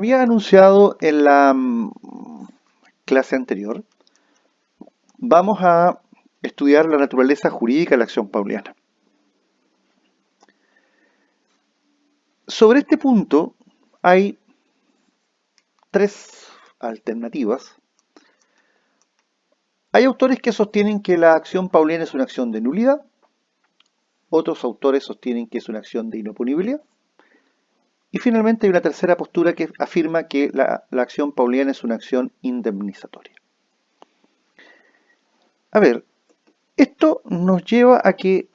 Había anunciado en la clase anterior, vamos a estudiar la naturaleza jurídica de la acción pauliana. Sobre este punto hay tres alternativas. Hay autores que sostienen que la acción pauliana es una acción de nulidad, otros autores sostienen que es una acción de inoponibilidad, y finalmente hay una tercera postura que afirma que la acción pauliana es una acción indemnizatoria. A ver, esto nos lleva a que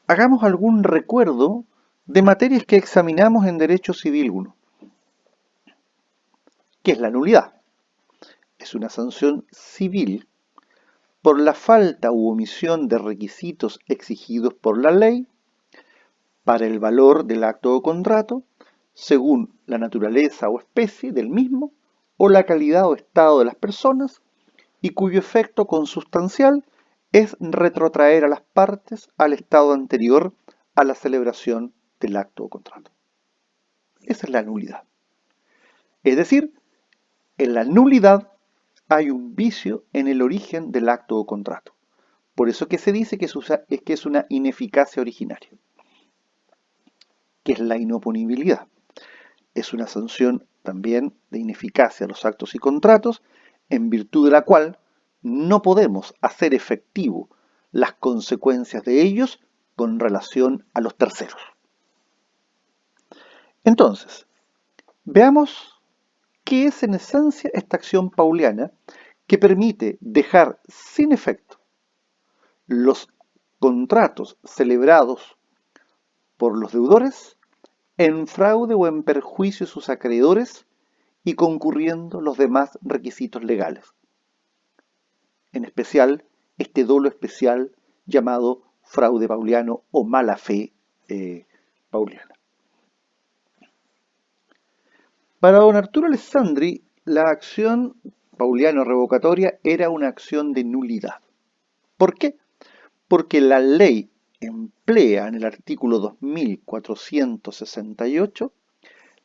hagamos algún recuerdo de materias que examinamos en Derecho Civil 1. ¿Qué es la nulidad? Es una sanción civil por la falta u omisión de requisitos exigidos por la ley para el valor del acto o contrato, según la naturaleza o especie del mismo, o la calidad o estado de las personas, y cuyo efecto consustancial es retrotraer a las partes al estado anterior a la celebración del acto o contrato. Esa es la nulidad. Es decir, en la nulidad hay un vicio en el origen del acto o contrato. Por eso que se dice que es una ineficacia originaria. ¿Qué es la inoponibilidad? Es una sanción también de ineficacia a los actos y contratos, en virtud de la cual no podemos hacer efectivo las consecuencias de ellos con relación a los terceros. Entonces, veamos qué es en esencia esta acción pauliana que permite dejar sin efecto los contratos celebrados por los deudores en fraude o en perjuicio de sus acreedores y concurriendo los demás requisitos legales. En especial, este dolo especial llamado fraude pauliano o mala fe pauliana. Para don Arturo Alessandri, la acción pauliano revocatoria era una acción de nulidad. ¿Por qué? Porque la ley emplea en el artículo 2468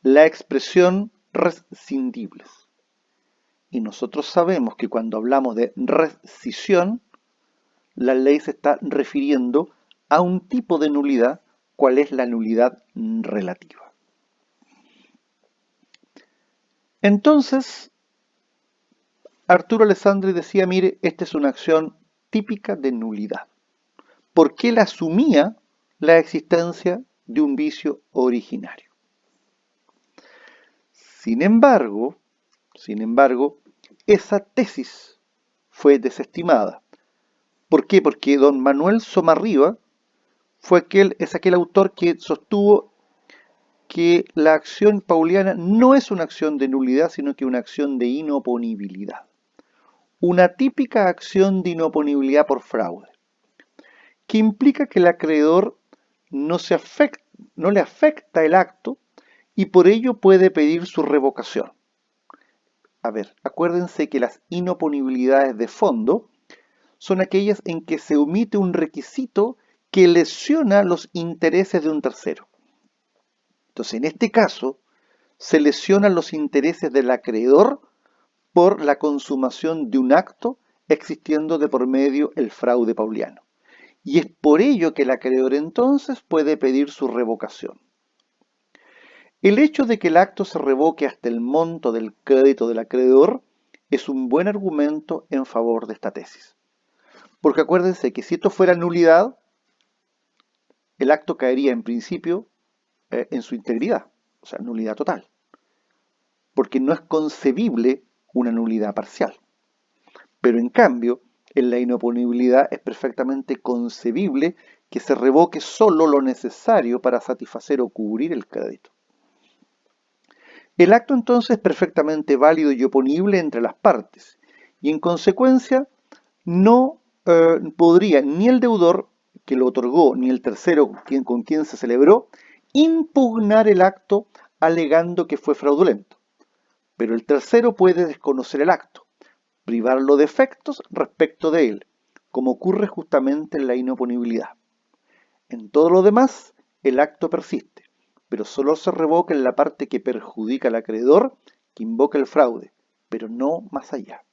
la expresión rescindibles. Y nosotros sabemos que cuando hablamos de rescisión, la ley se está refiriendo a un tipo de nulidad, cuál es la nulidad relativa. Entonces, Arturo Alessandri decía, mire, esta es una acción típica de nulidad, porque él asumía la existencia de un vicio originario. Sin embargo, esa tesis fue desestimada. ¿Por qué? Porque don Manuel Somarriba es aquel autor que sostuvo que la acción pauliana no es una acción de nulidad, sino que una acción de inoponibilidad. Una típica acción de inoponibilidad por fraude, que implica que el acreedor no le afecta el acto y por ello puede pedir su revocación. A ver, acuérdense que las inoponibilidades de fondo son aquellas en que se omite un requisito que lesiona los intereses de un tercero. Entonces, en este caso, se lesionan los intereses del acreedor por la consumación de un acto existiendo de por medio el fraude pauliano. Y es por ello que el acreedor entonces puede pedir su revocación. El hecho de que el acto se revoque hasta el monto del crédito del acreedor es un buen argumento en favor de esta tesis. Porque acuérdense que si esto fuera nulidad, el acto caería en principio en su integridad, o sea, nulidad total. Porque no es concebible una nulidad parcial. Pero en cambio, en la inoponibilidad es perfectamente concebible que se revoque solo lo necesario para satisfacer o cubrir el crédito. El acto entonces es perfectamente válido y oponible entre las partes y en consecuencia no podría ni el deudor que lo otorgó ni el tercero con quien se celebró impugnar el acto alegando que fue fraudulento. Pero el tercero puede desconocer el acto, privarlo de efectos respecto de él, como ocurre justamente en la inoponibilidad. En todo lo demás, el acto persiste, pero solo se revoca en la parte que perjudica al acreedor que invoca el fraude, pero no más allá.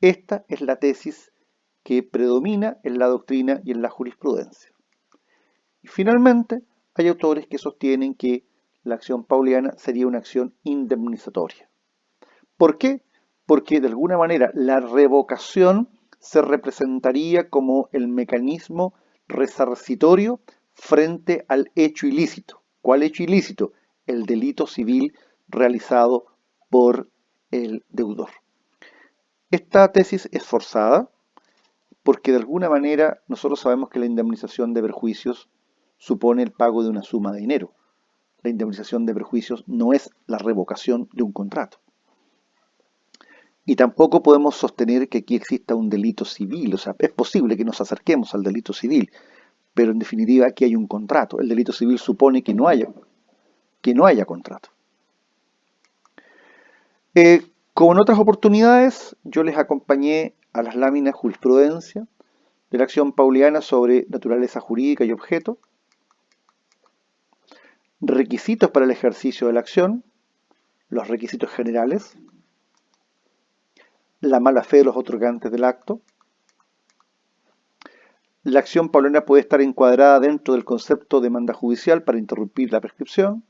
Esta es la tesis que predomina en la doctrina y en la jurisprudencia. Y finalmente, hay autores que sostienen que la acción pauliana sería una acción indemnizatoria. ¿Por qué? Porque de alguna manera la revocación se representaría como el mecanismo resarcitorio frente al hecho ilícito. ¿Cuál hecho ilícito? El delito civil realizado por el deudor. Esta tesis es forzada porque de alguna manera nosotros sabemos que la indemnización de perjuicios supone el pago de una suma de dinero. La indemnización de perjuicios no es la revocación de un contrato. Y tampoco podemos sostener que aquí exista un delito civil. O sea, es posible que nos acerquemos al delito civil, pero en definitiva aquí hay un contrato. El delito civil supone que no haya contrato. Como en otras oportunidades, yo les acompañé a las láminas jurisprudencia de la acción pauliana sobre naturaleza jurídica y objeto, requisitos para el ejercicio de la acción, los requisitos generales, la mala fe de los otorgantes del acto. La acción pauliana puede estar encuadrada dentro del concepto de demanda judicial para interrumpir la prescripción.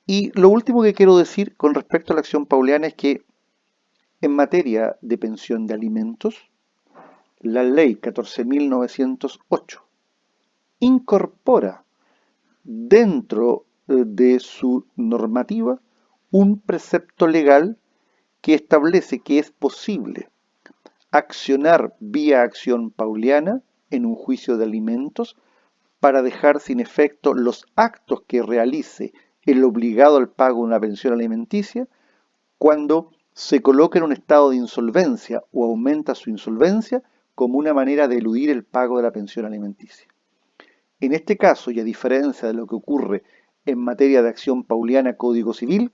Y lo último que quiero decir con respecto a la acción pauliana es que en materia de pensión de alimentos, la ley 14.908 incorpora dentro de su normativa un precepto legal que establece que es posible accionar vía acción pauliana en un juicio de alimentos para dejar sin efecto los actos que realice el obligado al pago de una pensión alimenticia cuando se coloca en un estado de insolvencia o aumenta su insolvencia como una manera de eludir el pago de la pensión alimenticia. En este caso, y a diferencia de lo que ocurre en materia de acción pauliana Código Civil,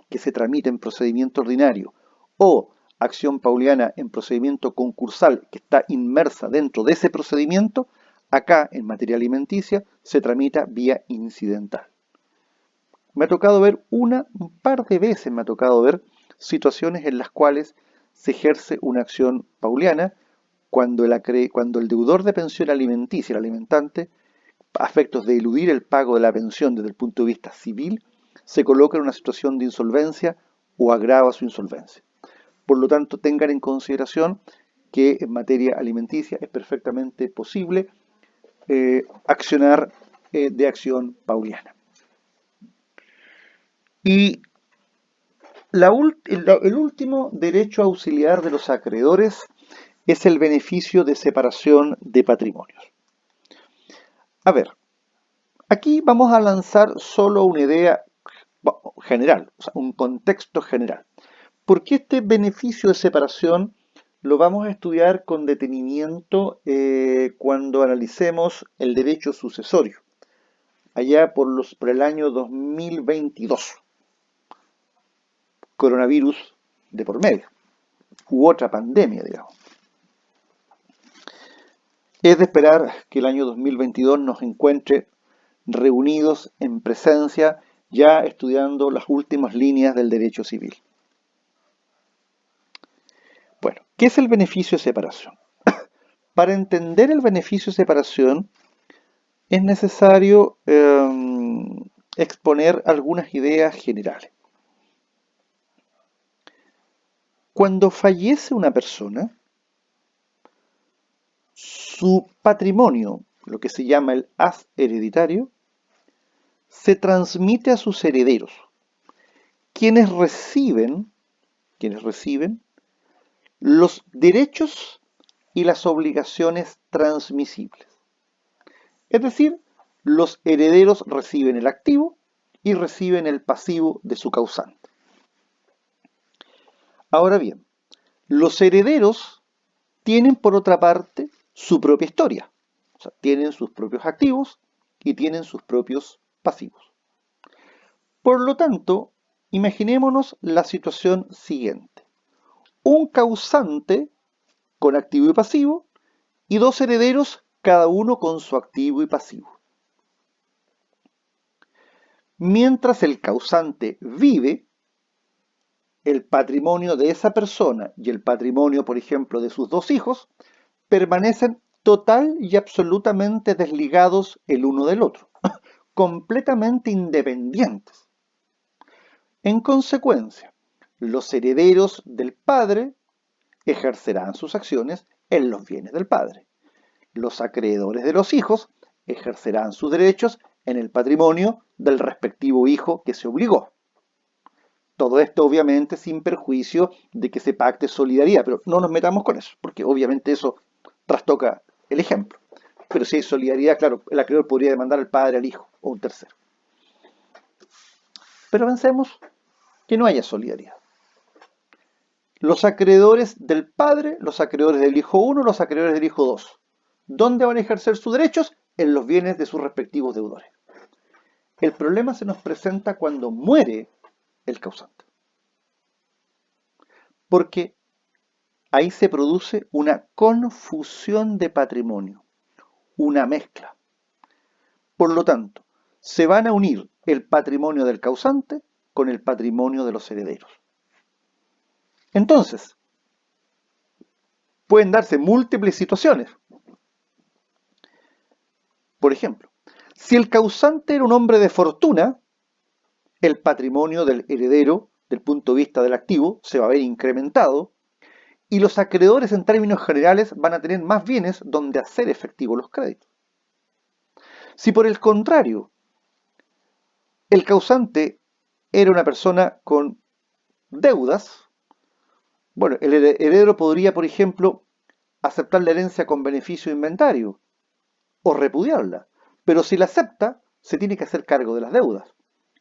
que se tramita en procedimiento ordinario, o acción pauliana en procedimiento concursal que está inmersa dentro de ese procedimiento, acá en materia alimenticia se tramita vía incidental. Me ha tocado ver un par de veces me ha tocado ver situaciones en las cuales se ejerce una acción pauliana cuando el deudor de pensión alimenticia, el alimentante, a efectos de eludir el pago de la pensión desde el punto de vista civil, se coloca en una situación de insolvencia o agrava su insolvencia. Por lo tanto, tengan en consideración que en materia alimenticia es perfectamente posible accionar de acción pauliana. Y el último derecho auxiliar de los acreedores es el beneficio de separación de patrimonios. A ver, aquí vamos a lanzar solo una idea general, o sea, un contexto general. Porque este beneficio de separación lo vamos a estudiar con detenimiento cuando analicemos el derecho sucesorio, allá por el año 2022. Coronavirus de por medio, u otra pandemia, digamos. Es de esperar que el año 2022 nos encuentre reunidos en presencia, ya estudiando las últimas líneas del derecho civil. Bueno, ¿qué es el beneficio de separación? Para entender el beneficio de separación es necesario exponer algunas ideas generales. Cuando fallece una persona, su patrimonio, lo que se llama el haz hereditario, se transmite a sus herederos, quienes reciben los derechos y las obligaciones transmisibles. Es decir, los herederos reciben el activo y reciben el pasivo de su causante. Ahora bien, los herederos tienen por otra parte su propia historia. O sea, tienen sus propios activos y tienen sus propios pasivos. Por lo tanto, imaginémonos la situación siguiente. Un causante con activo y pasivo y dos herederos, cada uno con su activo y pasivo. Mientras el causante vive, el patrimonio de esa persona y el patrimonio, por ejemplo, de sus dos hijos, permanecen total y absolutamente desligados el uno del otro, completamente independientes. En consecuencia, los herederos del padre ejercerán sus acciones en los bienes del padre. Los acreedores de los hijos ejercerán sus derechos en el patrimonio del respectivo hijo que se obligó. Todo esto obviamente sin perjuicio de que se pacte solidaridad, pero no nos metamos con eso, porque obviamente eso trastoca el ejemplo. Pero si hay solidaridad, claro, el acreedor podría demandar al padre, al hijo o un tercero. Pero pensemos que no haya solidaridad. Los acreedores del padre, los acreedores del hijo 1, los acreedores del hijo 2. ¿Dónde van a ejercer sus derechos? En los bienes de sus respectivos deudores. El problema se nos presenta cuando muere el causante. Porque ahí se produce una confusión de patrimonio, una mezcla. Por lo tanto, se van a unir el patrimonio del causante con el patrimonio de los herederos. Entonces, pueden darse múltiples situaciones. Por ejemplo, si el causante era un hombre de fortuna, el patrimonio del heredero, del punto de vista del activo, se va a ver incrementado y los acreedores en términos generales van a tener más bienes donde hacer efectivos los créditos. Si por el contrario, el causante era una persona con deudas, bueno, el heredero podría, por ejemplo, aceptar la herencia con beneficio de inventario o repudiarla, pero si la acepta, se tiene que hacer cargo de las deudas.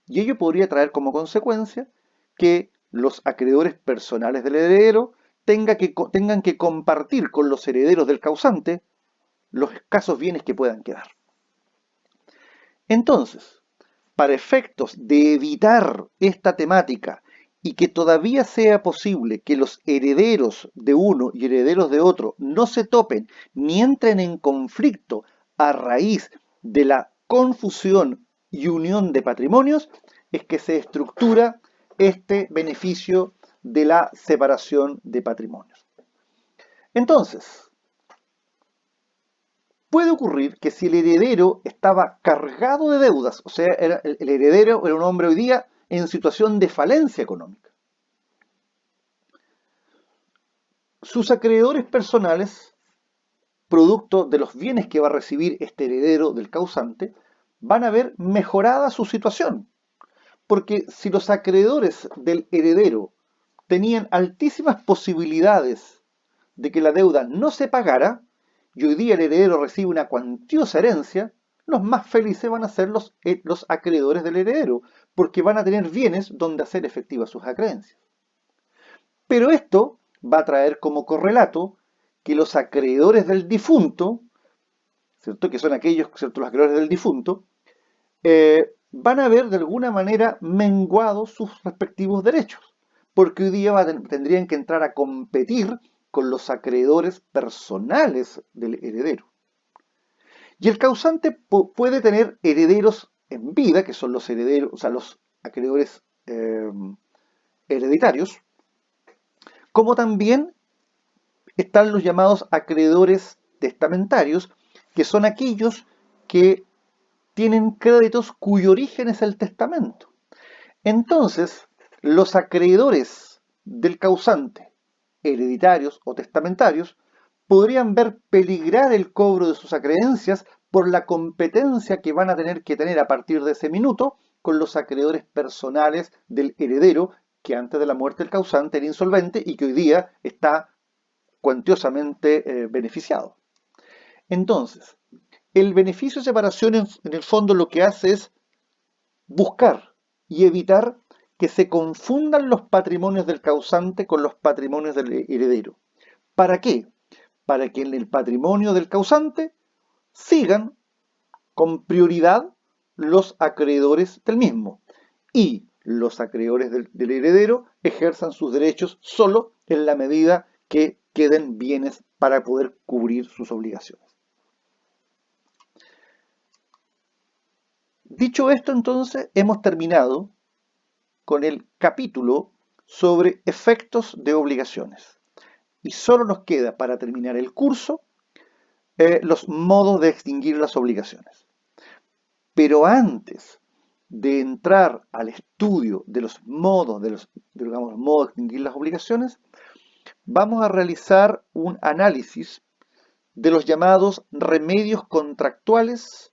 Y ello podría traer como consecuencia que los acreedores personales del heredero tengan que compartir con los herederos del causante los escasos bienes que puedan quedar. Entonces, para efectos de evitar esta temática y que todavía sea posible que los herederos de uno y herederos de otro no se topen ni entren en conflicto a raíz de la confusión y unión de patrimonios, es que se estructura este beneficio de la separación de patrimonios. Entonces, puede ocurrir que si el heredero estaba cargado de deudas, o sea, el heredero era un hombre hoy día en situación de falencia económica, sus acreedores personales, producto de los bienes que va a recibir este heredero del causante, van a ver mejorada su situación. Porque si los acreedores del heredero tenían altísimas posibilidades de que la deuda no se pagara, y hoy día el heredero recibe una cuantiosa herencia, los más felices van a ser los acreedores del heredero, porque van a tener bienes donde hacer efectivas sus acreencias. Pero esto va a traer como correlato que los acreedores del difunto, ¿cierto? Que son aquellos, ¿cierto? Los acreedores del difunto, van a ver de alguna manera menguados sus respectivos derechos, porque hoy día tendrían que entrar a competir con los acreedores personales del heredero. Y el causante puede tener herederos en vida, que son los herederos, o sea, los acreedores hereditarios, como también están los llamados acreedores testamentarios, que son aquellos que tienen créditos cuyo origen es el testamento. Entonces, los acreedores del causante, hereditarios o testamentarios, podrían ver peligrar el cobro de sus acreencias por la competencia que van a tener que tener a partir de ese minuto con los acreedores personales del heredero, que antes de la muerte del causante era insolvente y que hoy día está cuantiosamente beneficiado. Entonces, el beneficio de separación en el fondo lo que hace es buscar y evitar que se confundan los patrimonios del causante con los patrimonios del heredero. ¿Para qué? Para que en el patrimonio del causante sigan con prioridad los acreedores del mismo y los acreedores del heredero ejerzan sus derechos solo en la medida que queden bienes para poder cubrir sus obligaciones. Dicho esto, entonces, hemos terminado con el capítulo sobre efectos de obligaciones. Y solo nos queda para terminar el curso los modos de extinguir las obligaciones. Pero antes de entrar al estudio de los modos digamos, modos de extinguir las obligaciones, vamos a realizar un análisis de los llamados remedios contractuales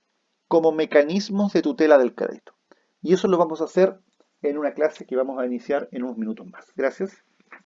como mecanismos de tutela del crédito. Y eso lo vamos a hacer en una clase que vamos a iniciar en unos minutos más. Gracias.